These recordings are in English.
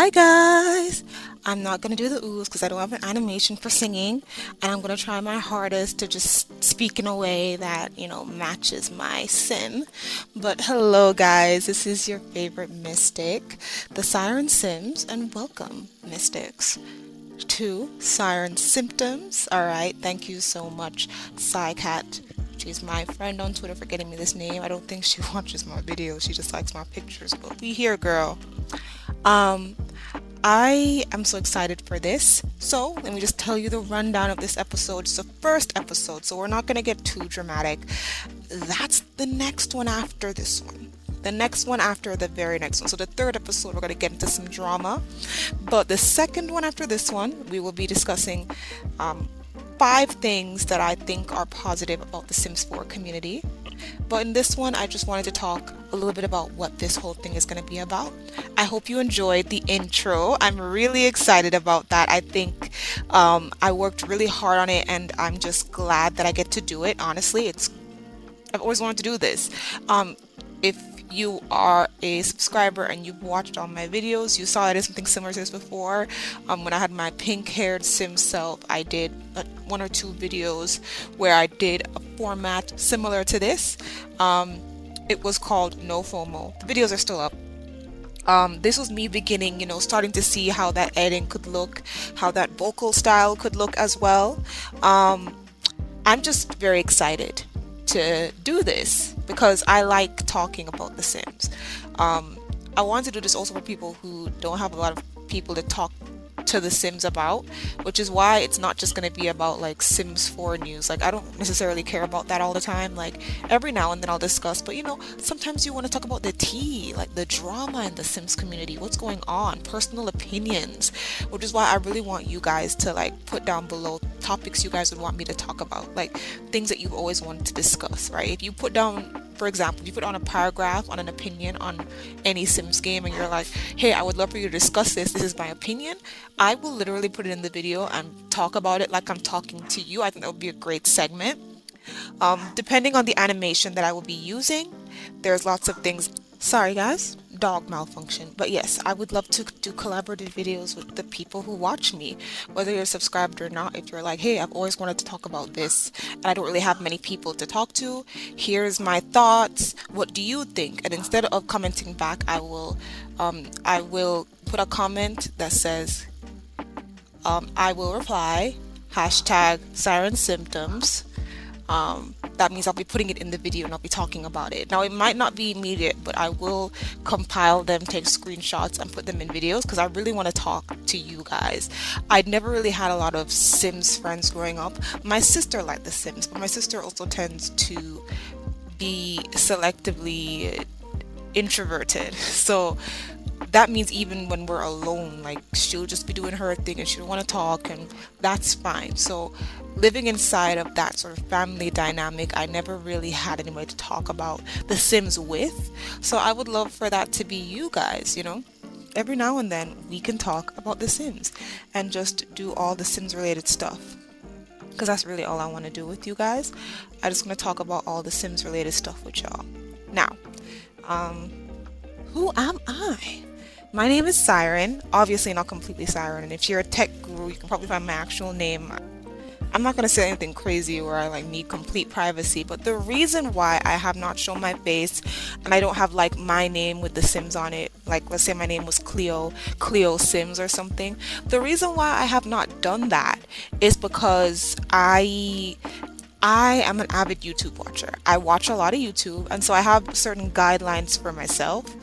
Hi guys! I'm not gonna do the oohs because I don't have an animation for singing, and I'm gonna try my hardest to just speak in a way that, matches my sim. But hello guys, this is your favorite mystic, the Siren Sims, and welcome, mystics, to Siren Symptoms. Alright, thank you so much, Psycat. She's my friend on Twitter for getting me this name. I don't think she watches my videos, she just likes my pictures, but we here, girl. Um, I am so excited for this. So, let me just tell you the rundown of this episode. It's the first episode, so we're not going to get too dramatic. That's the next one after this one. The next one after the very next one. So, the third episode, we're going to get into some drama. But the second one after this one, we will be discussing 5 things that I think are positive about the Sims 4 community. But in this one, I just wanted to talk a little bit about what this whole thing is going to be about. I hope you enjoyed the intro. I'm really excited about that. I think I worked really hard on it, and I'm just glad that I get to do it. Honestly, I've always wanted to do this. If you are a subscriber and you've watched all my videos, you saw I did something similar to this before. When I had my pink-haired sim self, I did 1 or 2 videos where I did a format similar to this. It was called No FOMO. The videos are still up. This was me beginning, starting to see how that editing could look, how that vocal style could look as well. I'm just very excited to do this because I like talking about The Sims. I want to do this also for people who don't have a lot of people to talk to The Sims about, which is why it's not just going to be about like Sims 4 news. Like, I don't necessarily care about that all the time. Like, every now and then I'll discuss, but sometimes you want to talk about the tea, like the drama in the Sims community, what's going on, personal opinions, which is why I really want you guys to like put down below topics you guys would want me to talk about, like things that you've always wanted to discuss, right? If you put down, for example, you put on a paragraph on an opinion on any Sims game and you're like, hey, I would love for you to discuss this is my opinion, I will literally put it in the video and talk about it like I'm talking to you. I think that would be a great segment. Depending on the animation that I will be using, there's lots of things. Sorry guys, dog malfunction. But yes, I would love to do collaborative videos with the people who watch me, whether you're subscribed or not. If you're like, hey, I've always wanted to talk about this and I don't really have many people to talk to, here's my thoughts, what do you think? And instead of commenting back, I will put a comment that says, I will reply, hashtag Siren Symptoms. That means I'll be putting it in the video and I'll be talking about it. Now, it might not be immediate, but I will compile them, take screenshots, and put them in videos because I really want to talk to you guys. I'd never really had a lot of Sims friends growing up. My sister liked The Sims, but my sister also tends to be selectively introverted. So that means even when we're alone, like, she'll just be doing her thing and she don't want to talk, and that's fine. So living inside of that sort of family dynamic, I never really had anybody to talk about The Sims with. So I would love for that to be you guys. Every now and then we can talk about The Sims and just do all The Sims related stuff, because that's really all I want to do with you guys. I just want to talk about all The Sims related stuff with y'all. Now, who am I? My name is Siren, obviously not completely Siren, and if you're a tech guru, you can probably find my actual name. I'm not going to say anything crazy where I need complete privacy, but the reason why I have not shown my face and I don't have like my name with The Sims on it, like let's say my name was Cleo Sims or something, the reason why I have not done that is because I am an avid YouTube watcher. I watch a lot of YouTube, and so I have certain guidelines for myself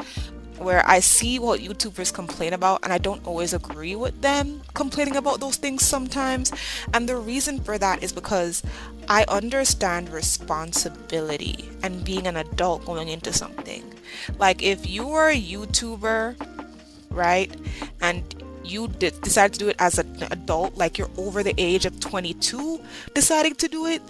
where I see what YouTubers complain about and I don't always agree with them complaining about those things sometimes. And the reason for that is because I understand responsibility and being an adult going into something. Like, if you are a YouTuber, right, and you decide to do it as an adult, like you're over the age of 22 deciding to do it,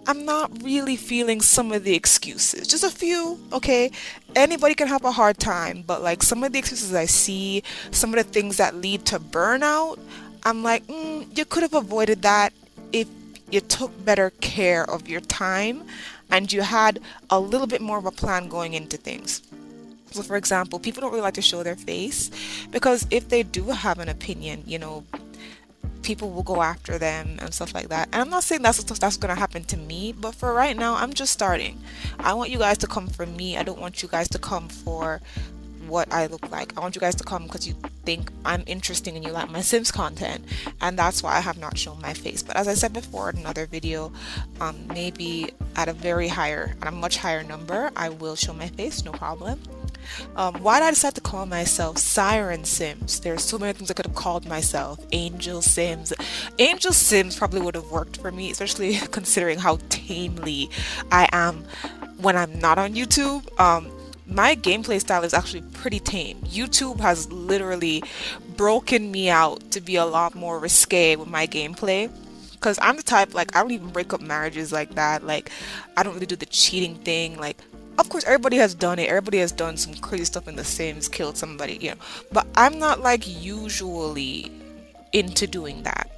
I'm not really feeling some of the excuses. Just a few, okay? Anybody can have a hard time, but like some of the excuses I see, some of the things that lead to burnout, I'm like, you could have avoided that if you took better care of your time and you had a little bit more of a plan going into things. So, for example, people don't really like to show their face because if they do have an opinion, people will go after them and stuff like that. And I'm not saying that's going to happen to me, but for right now, I'm just starting. I want you guys to come for me. I don't want you guys to come for what I look like. I want you guys to come because you think I'm interesting and you like my Sims content, and that's why I have not shown my face. But as I said before in another video, maybe at a much higher number, I will show my face, no problem. Why did I decide to call myself Siren Sims? There's so many things I could have called myself. Angel Sims. Angel Sims probably would have worked for me, especially considering how tamely I am when I'm not on YouTube. My gameplay style is actually pretty tame. YouTube has literally broken me out to be a lot more risque with my gameplay. Because I'm the type, like, I don't even break up marriages like that. Like, I don't really do the cheating thing. Like, of course, everybody has done it. Everybody has done some crazy stuff in The Sims, killed somebody. But I'm not, like, usually into doing that.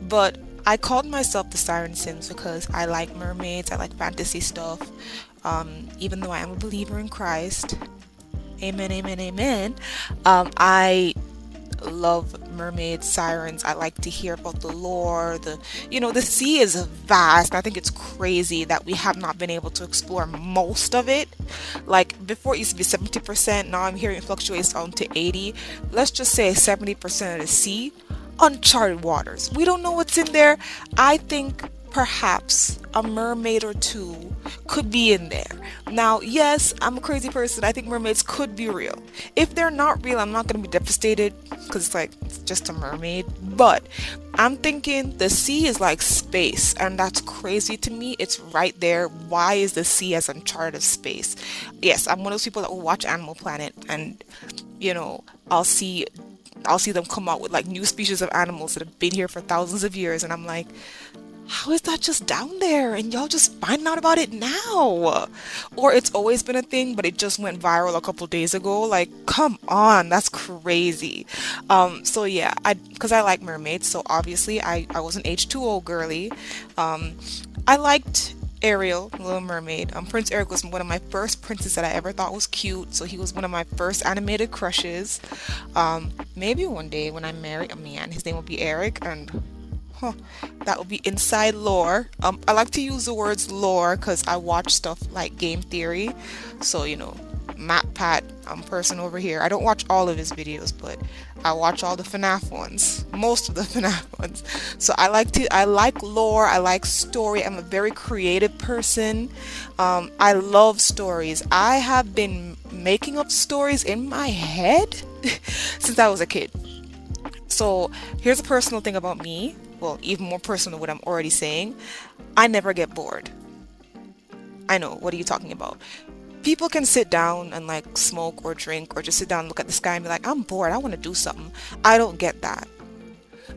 But I called myself the Siren Sims because I like mermaids, I like fantasy stuff. Even though I am a believer in Christ, amen, amen, amen. I love mermaids, sirens. I like to hear about the lore. The sea is vast. I think it's crazy that we have not been able to explore most of it. Like before, it used to be 70%. Now I'm hearing it fluctuates down to 80. Let's just say 70% of the sea, uncharted waters. We don't know what's in there. I think perhaps a mermaid or two could be in there. Now, yes, I'm a crazy person. I think mermaids could be real. If they're not real, I'm not going to be devastated because it's just a mermaid. But I'm thinking the sea is like space, and that's crazy to me. It's right there. Why is the sea as uncharted space? Yes, I'm one of those people that will watch Animal Planet, and I'll see them come out with like new species of animals that have been here for thousands of years, and I'm like, how is that just down there and y'all just finding out about it now? Or it's always been a thing, but it just went viral a couple days ago. Like, come on, that's crazy. So yeah, because I like mermaids, so obviously I was an H2O girly. I liked Ariel, Little Mermaid. Prince Eric was one of my first princes that I ever thought was cute, so he was one of my first animated crushes. Maybe one day when I marry a man, his name will be Eric, and that would be inside lore. I like to use the words lore because I watch stuff like game theory. So, Matt Pat, person over here. I don't watch all of his videos, but I watch all the FNAF ones. Most of the FNAF ones. So I like lore, I like story. I'm a very creative person. I love stories. I have been making up stories in my head since I was a kid. So here's a personal thing about me. Well, even more personal what I'm already saying. I never get bored. I know, what are you talking about? People can sit down and like smoke or drink or just sit down and look at the sky and be like, I'm bored, I want to do something. I don't get that.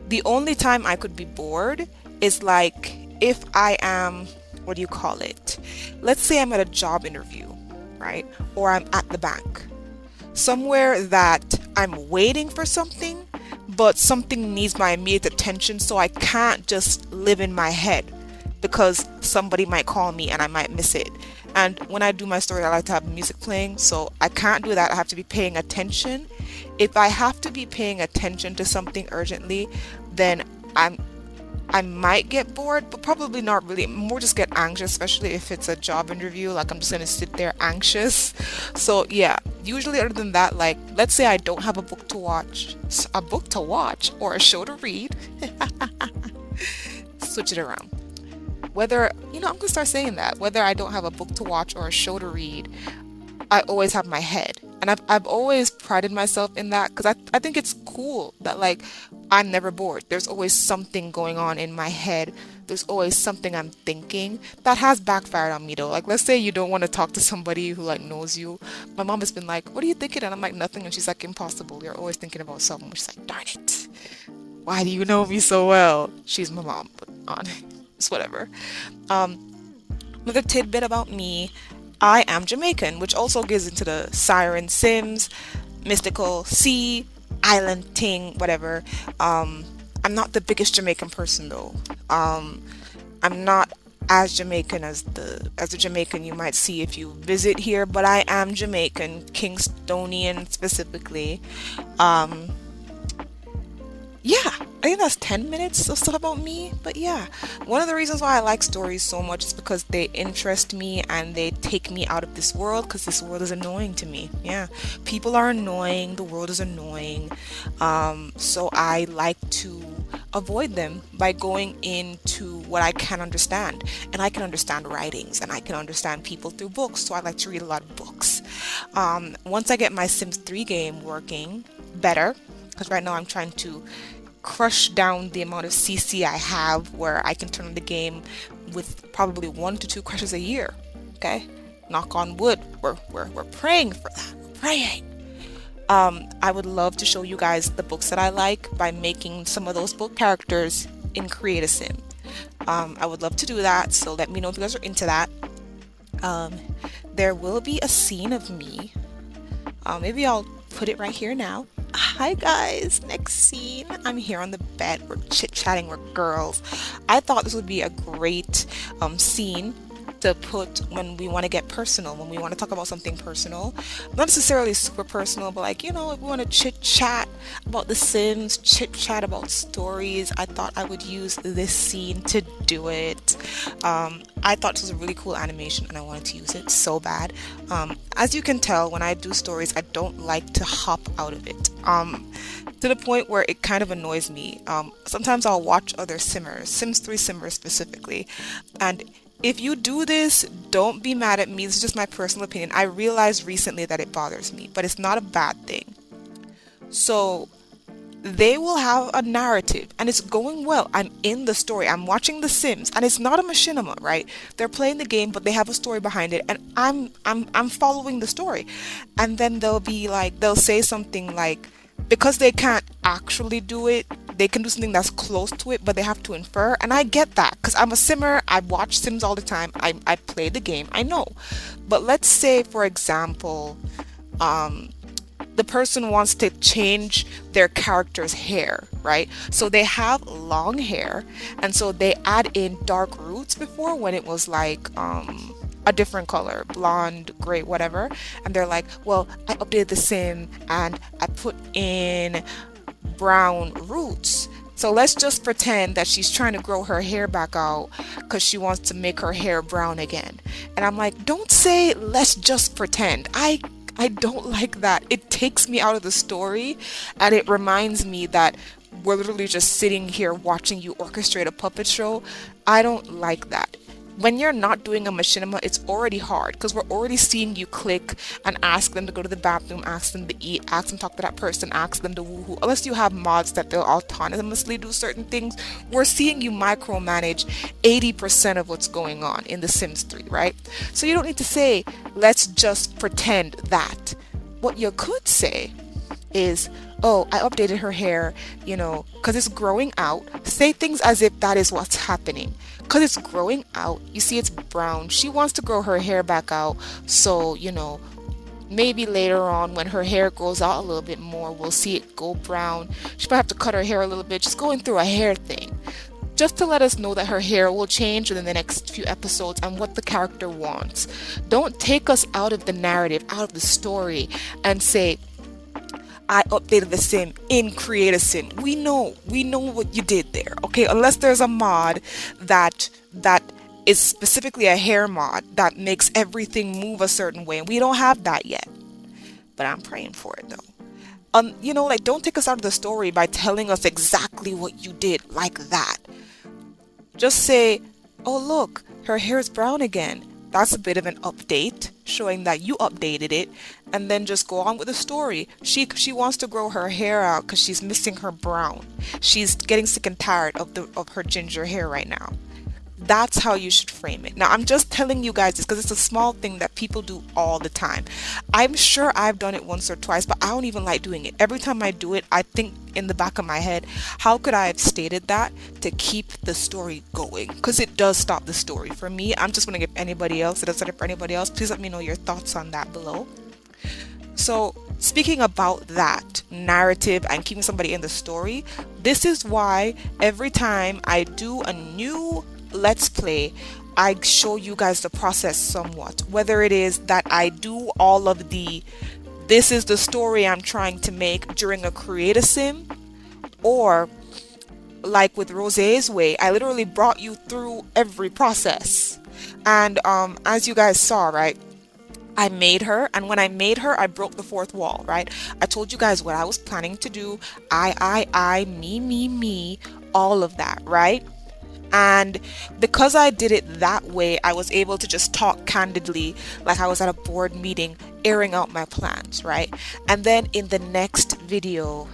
The only time I could be bored is like if I am, what do you call it? Let's say I'm at a job interview, right? Or I'm at the bank. Somewhere that I'm waiting for something, but something needs my immediate attention, so I can't just live in my head because somebody might call me and I might miss it. And when I do my story, I like to have music playing, so I can't do that. I have to be paying attention. If I have to be paying attention to something urgently, then I might get bored, but probably not really. More just get anxious, especially if it's a job interview. Like I'm just gonna sit there anxious. So yeah, usually other than that, like let's say I don't have a book to watch or a show to read. Switch it around. Whether, I'm gonna start saying that. Whether I don't have a book to watch or a show to read, I always have my head. And I've always prided myself in that because I think it's cool that like I'm never bored. There's always something going on in my head. There's always something I'm thinking. That has backfired on me though. Like let's say you don't want to talk to somebody who like knows you. My mom has been like, what are you thinking? And I'm like, nothing. And she's like, impossible. You're always thinking about something. She's like, darn it. Why do you know me so well? She's my mom, but it's whatever. Another tidbit about me. I am Jamaican, which also gives into the Siren Sims, mystical sea, island thing, whatever. I'm not the biggest Jamaican person though. I'm not as Jamaican as the Jamaican you might see if you visit here, but I am Jamaican, Kingstonian specifically. Um, yeah, I think that's 10 minutes of stuff about me. But yeah, one of the reasons why I like stories so much is because they interest me and they take me out of this world because this world is annoying to me. Yeah, people are annoying, the world is annoying. So I like to avoid them by going into what I can understand. And I can understand writings and I can understand people through books. So I like to read a lot of books. Once I get my Sims 3 game working better, because right now I'm trying to crush down the amount of CC I have where I can turn on the game with probably 1 to 2 crashes a year. Okay? Knock on wood. We're praying for that. We're praying. I would love to show you guys the books that I like by making some of those book characters in Create a Sim. I would love to do that, so let me know if you guys are into that. Um, there will be a scene of me. Maybe I'll put it right here now. Hi guys, next scene. I'm here on the bed. We're chit-chatting. We're girls. I thought this would be a great scene to put when we want to get personal, when we want to talk about something personal. Not necessarily super personal, but like, if we want to chit chat about The Sims, chit chat about stories, I thought I would use this scene to do it. I thought this was a really cool animation and I wanted to use it so bad. As you can tell, when I do stories, I don't like to hop out of it. To the point where it kind of annoys me. Sometimes I'll watch other Simmers, Sims 3 Simmers specifically, and if you do this, don't be mad at me. This is just my personal opinion. I realized recently that it bothers me, but it's not a bad thing. So they will have a narrative and it's going well. I'm in the story. I'm watching The Sims and it's not a machinima, right? They're playing the game, but they have a story behind it and I'm following the story. And then they'll say something like, because they can't actually do it, they can do something that's close to it, but they have to infer. And I get that because I'm a simmer. I watch Sims all the time. I play the game. I know. But let's say, for example, the person wants to change their character's hair, right? So they have long hair, and so they add in dark roots before when it was like a different color, blonde, gray, whatever. And they're like, well, I updated the sim and I put in brown roots. So let's just pretend that she's trying to grow her hair back out because she wants to make her hair brown again. And I'm like, don't say let's just pretend. I don't like that. It takes me out of the story and it reminds me that we're literally just sitting here watching you orchestrate a puppet show. I don't like that. When you're not doing a machinima, it's already hard because we're already seeing you click and ask them to go to the bathroom, ask them to eat, ask them to talk to that person, ask them to woohoo. Unless you have mods that they'll autonomously do certain things, we're seeing you micromanage 80% of what's going on in The Sims 3, right? So you don't need to say, let's just pretend that. What you could say is, oh, I updated her hair, because it's growing out. Say things as if that is what's happening. Because it's growing out, you see it's brown. She wants to grow her hair back out. So, maybe later on when her hair grows out a little bit more, we'll see it go brown. She might have to cut her hair a little bit. She's going through a hair thing. Just to let us know that her hair will change within the next few episodes and what the character wants. Don't take us out of the narrative, out of the story, and say, I updated the sim in Create a Sim. We know what you did there, okay? Unless there's a mod that is specifically a hair mod that makes everything move a certain way, and we don't have that yet. But I'm praying for it though. Don't take us out of the story by telling us exactly what you did like that. Just say, oh look, her hair is brown again. That's a bit of an update, showing that you updated it, and then just go on with the story. She wants to grow her hair out because she's missing her brown. She's getting sick and tired of her ginger hair right now. That's how you should frame it. Now, I'm just telling you guys this because it's a small thing that people do all the time. I'm sure I've done it once or twice, but I don't even like doing it. Every time I do it, I think in the back of my head, how could I have stated that to keep the story going? Because it does stop the story. For me, I'm just going to give anybody else, it does it for anybody else. Please let me know your thoughts on that below. So, speaking about that narrative and keeping somebody in the story, this is why every time I do a new Let's Play, I show you guys the process somewhat. Whether it is that I do all of the this is the story I'm trying to make during a create a sim, or like with Rosé's way, I literally brought you through every process. And as you guys saw, right? I made her, and when I made her, I broke the fourth wall, right? I told you guys what I was planning to do. Me, all of that, right? And because I did it that way, I was able to just talk candidly, like I was at a board meeting, airing out my plans, right? And then in the next video,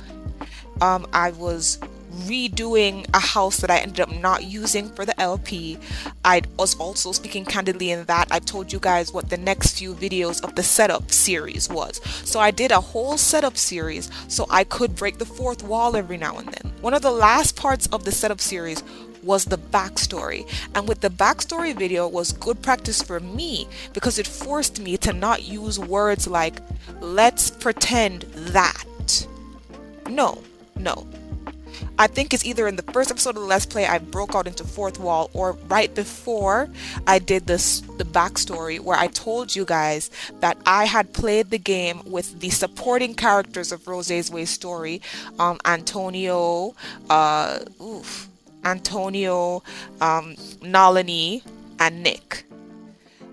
I was redoing a house that I ended up not using for the LP. I was also speaking candidly in that I told you guys what the next few videos of the setup series was. So I did a whole setup series so I could break the fourth wall every now and then. One of the last parts of the setup series was the backstory, and with the backstory video was good practice for me because it forced me to not use words like let's pretend that. No. I think it's either in the first episode of the Let's Play I broke out into fourth wall, or right before I did this the backstory where I told you guys that I had played the game with the supporting characters of Rosé's Way story, Antonio, Nalini, and Nick.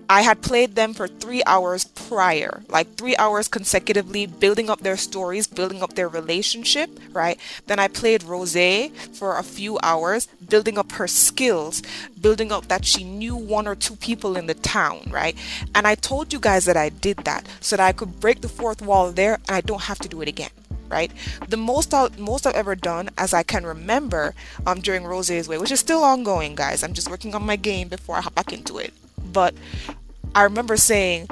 I had played them for 3 hours prior, like 3 hours consecutively, building up their stories, building up their relationship, right? Then I played Rosé for a few hours, building up her skills, building up that she knew 1 or 2 people in the town, right? And I told you guys that I did that so that I could break the fourth wall there and I don't have to do it again. Right? The most I've ever done, as I can remember, during Rosé's Way, which is still ongoing, guys. I'm just working on my game before I hop back into it. But I remember saying,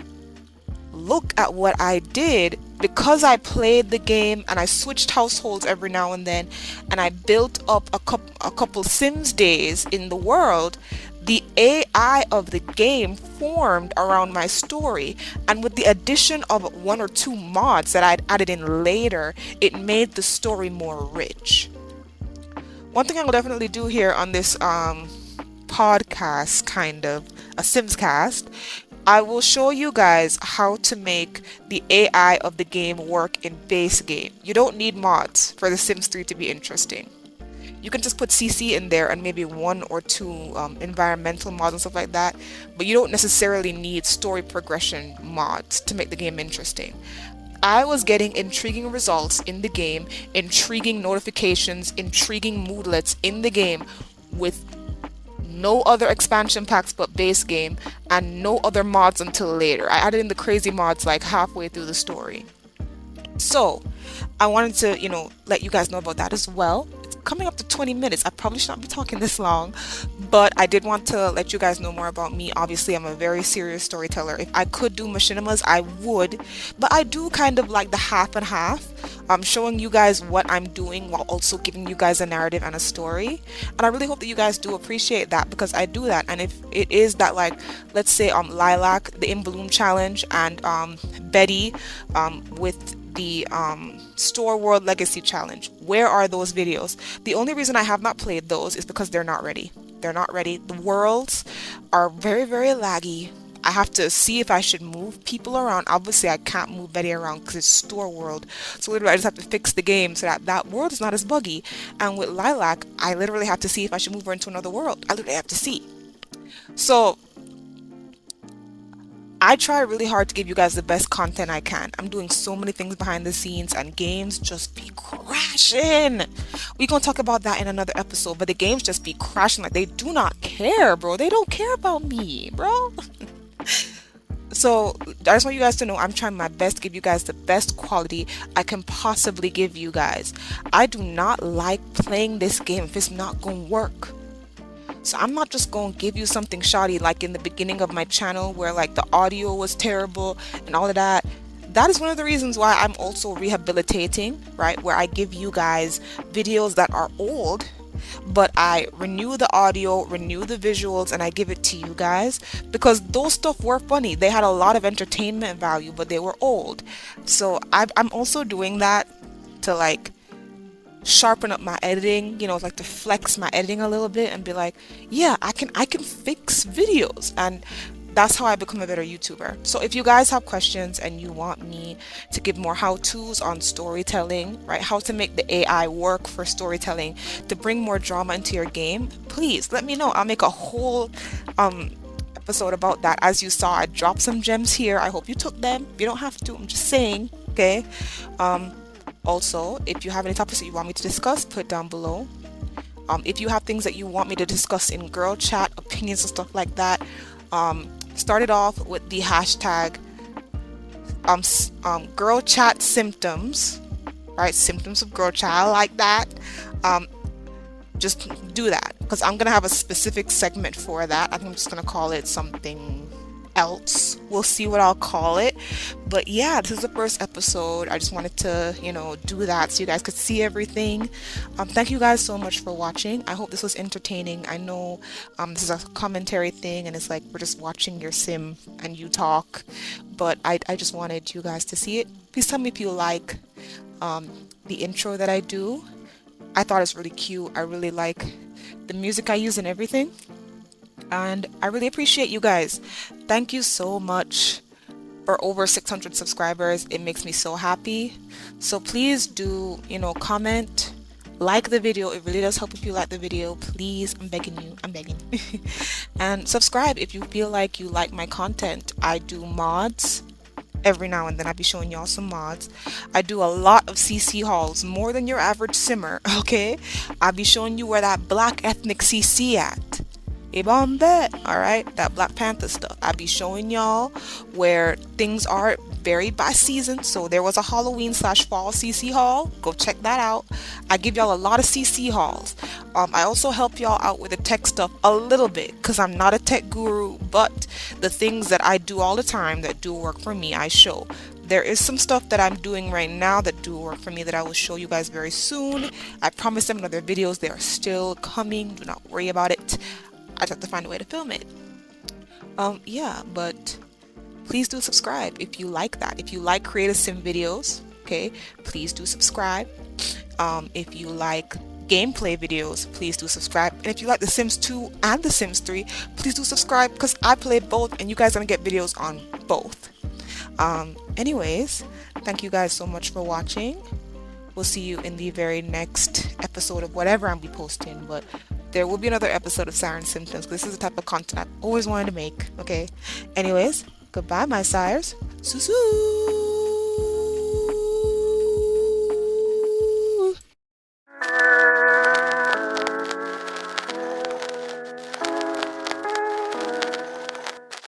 look at what I did because I played the game and I switched households every now and then, and I built up a couple Sims days in the world. The AI of the game formed around my story, and with the addition of 1 or 2 mods that I'd added in later, it made the story more rich. One thing I will definitely do here on this podcast, kind of a Sims cast, I will show you guys how to make the AI of the game work in base game. You don't need mods for The Sims 3 to be interesting. You can just put CC in there and maybe 1 or 2 environmental mods and stuff like that, but you don't necessarily need story progression mods to make the game interesting. I was getting intriguing results in the game, intriguing notifications, intriguing moodlets in the game with no other expansion packs but base game and no other mods until later. I added in the crazy mods like halfway through the story. So I wanted to, let you guys know about that as well. It's coming up to 20 minutes. I probably should not be talking this long, but I did want to let you guys know more about me. Obviously, I'm a very serious storyteller. If I could do machinimas, I would, but I do kind of like the half and half. I'm showing you guys what I'm doing while also giving you guys a narrative and a story. And I really hope that you guys do appreciate that, because I do that. And if it is that, like, let's say Lilac, the In Bloom challenge, and Betty with the Store World Legacy Challenge, where are those videos? The only reason I have not played those is because they're not ready. They're not ready. The worlds are very, very laggy. I have to see if I should move people around. Obviously, I can't move Betty around because it's Store World. So literally, I just have to fix the game so that world is not as buggy. And with Lilac, I literally have to see if I should move her into another world. I literally have to see. So I try really hard to give you guys the best content I can. I'm doing so many things behind the scenes, and games just be crashing. We're going to talk about that in another episode, but the games just be crashing like they do not care, bro. They don't care about me, bro. So I just want you guys to know I'm trying my best to give you guys the best quality I can possibly give you guys. I do not like playing this game if it's not going to work. So I'm not just going to give you something shoddy like in the beginning of my channel where like the audio was terrible and all of that. That is one of the reasons why I'm also rehabilitating, right? Where I give you guys videos that are old, but I renew the audio, renew the visuals, and I give it to you guys because those stuff were funny. They had a lot of entertainment value, but they were old. So I'm also doing that to like sharpen up my editing, like to flex my editing a little bit and be like, yeah, I can fix videos. And that's how I become a better YouTuber. So if you guys have questions and you want me to give more how-tos on storytelling, right? How to make the AI work for storytelling to bring more drama into your game, please let me know. I'll make a whole episode about that. As you saw, I dropped some gems here. I hope you took them. You don't have to. I'm just saying, okay? Um, Also, if you have any topics that you want me to discuss, put down below. If you have things that you want me to discuss in girl chat, opinions and stuff like that, start it off with the hashtag girl chat symptoms, right? Symptoms of girl chat. I like that. Um, just do that because I'm gonna have a specific segment for that. I think I'm just gonna call it something else. We'll see what I'll call it. But yeah, this is the first episode. I just wanted to, do that so you guys could see everything. Thank you guys so much for watching. I hope this was entertaining. I know this is a commentary thing and it's like we're just watching your sim and you talk, but I just wanted you guys to see it. Please tell me if you like the intro that I do. I thought it's really cute. I really like the music I use and everything. And I really appreciate you guys. Thank you so much for over 600 subscribers. It makes me so happy. So please do, comment, like the video. It really does help if you like the video. Please, I'm begging you. I'm begging. And subscribe if you feel like you like my content. I do mods. Every now and then I'll be showing y'all some mods. I do a lot of CC hauls, more than your average simmer, okay? I'll be showing you where that black ethnic CC at. Ibambe, alright? That Black Panther stuff. I'll be showing y'all where things are varied by season. So there was a Halloween/fall CC haul. Go check that out. I give y'all a lot of CC hauls. I also help y'all out with the tech stuff a little bit because I'm not a tech guru, but the things that I do all the time that do work for me, I show. There is some stuff that I'm doing right now that do work for me that I will show you guys very soon. I promised them in other videos. They are still coming. Do not worry about it. I just have to find a way to film it. Yeah, but please do subscribe if you like that. If you like creative sim videos, okay, please do subscribe. If you like gameplay videos, please do subscribe. And if you like The Sims 2 and The Sims 3, please do subscribe because I play both and you guys are gonna get videos on both. Anyways, thank you guys so much for watching. We'll see you in the very next episode of whatever I'm be posting, but there will be another episode of Siren Simtoms. This is the type of content I've always wanted to make, okay? Anyways, goodbye, my sires. Susu!